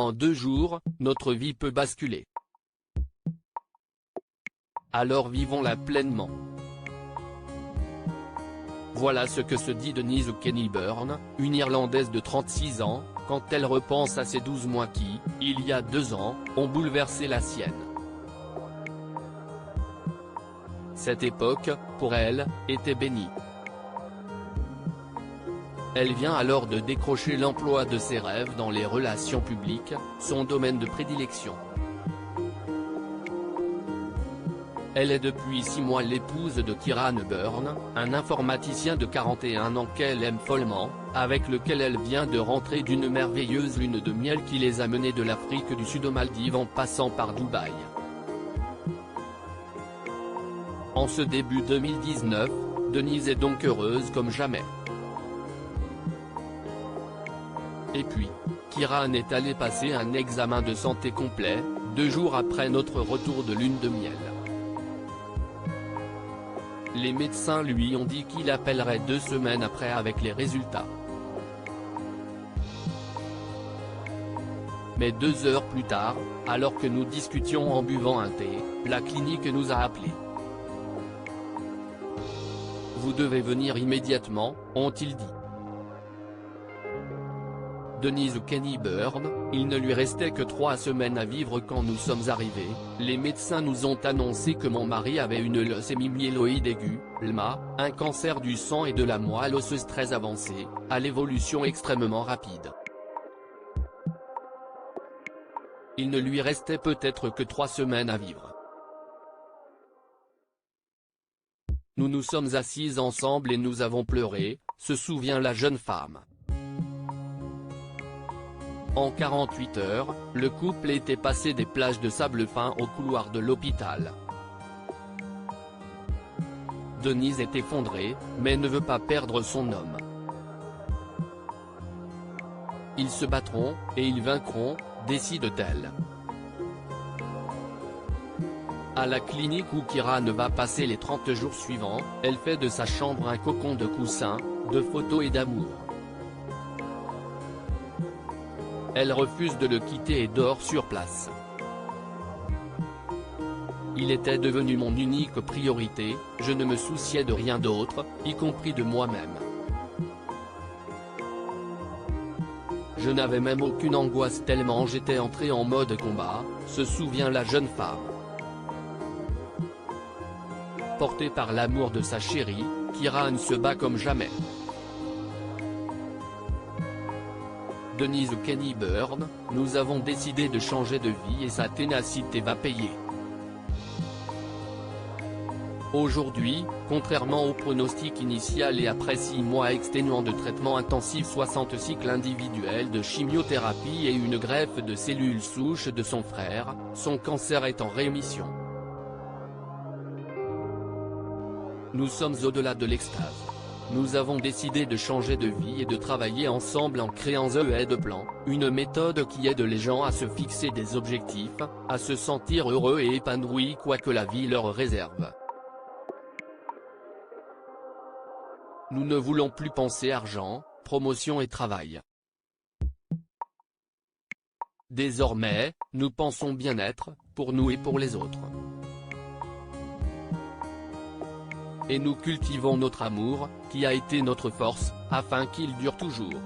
En 2 jours, notre vie peut basculer. Alors vivons-la pleinement. Voilà ce que se dit Denise Kennyburn, une Irlandaise de 36 ans, quand elle repense à ces 12 mois qui, il y a 2 ans, ont bouleversé la sienne. Cette époque, pour elle, était bénie. Elle vient alors de décrocher l'emploi de ses rêves dans les relations publiques, son domaine de prédilection. Elle est depuis 6 mois l'épouse de Kieran Byrne, un informaticien de 41 ans qu'elle aime follement, avec lequel elle vient de rentrer d'une merveilleuse lune de miel qui les a menés de l'Afrique du Sud aux Maldives en passant par Dubaï. En ce début 2019, Denise est donc heureuse comme jamais. Et puis, Kieran est allé passer un examen de santé complet, 2 jours après notre retour de lune de miel. Les médecins lui ont dit qu'il appellerait 2 semaines après avec les résultats. Mais 2 heures plus tard, alors que nous discutions en buvant un thé, la clinique nous a appelés. Vous devez venir immédiatement, ont-ils dit. Denise Kennyburn, il ne lui restait que 3 semaines à vivre quand nous sommes arrivés. Les médecins nous ont annoncé que mon mari avait une leucémie myéloïde aiguë, LMA, un cancer du sang et de la moelle osseuse très avancé, à l'évolution extrêmement rapide. Il ne lui restait peut-être que 3 semaines à vivre. Nous nous sommes assises ensemble et nous avons pleuré, se souvient la jeune femme. En 48 heures, le couple était passé des plages de sable fin au couloir de l'hôpital. Denise est effondrée, mais ne veut pas perdre son homme. Ils se battront, et ils vaincront, décide-t-elle. À la clinique où Kieran va passer les 30 jours suivants, elle fait de sa chambre un cocon de coussins, de photos et d'amour. Elle refuse de le quitter et dort sur place. Il était devenu mon unique priorité, je ne me souciais de rien d'autre, y compris de moi-même. Je n'avais même aucune angoisse tellement j'étais entrée en mode combat, se souvient la jeune femme. Porté par l'amour de sa chérie, Kieran se bat comme jamais. Denise Kennyburn, nous avons décidé de changer de vie et sa ténacité va payer. Aujourd'hui, contrairement au pronostic initial et après 6 mois exténuants de traitement intensif, 60 cycles individuels de chimiothérapie et une greffe de cellules souches de son frère, son cancer est en rémission. Nous sommes au-delà de l'extase. Nous avons décidé de changer de vie et de travailler ensemble en créant The Head Plan, une méthode qui aide les gens à se fixer des objectifs, à se sentir heureux et épanouis quoi que la vie leur réserve. Nous ne voulons plus penser argent, promotion et travail. Désormais, nous pensons bien-être, pour nous et pour les autres. Et nous cultivons notre amour, qui a été notre force, afin qu'il dure toujours.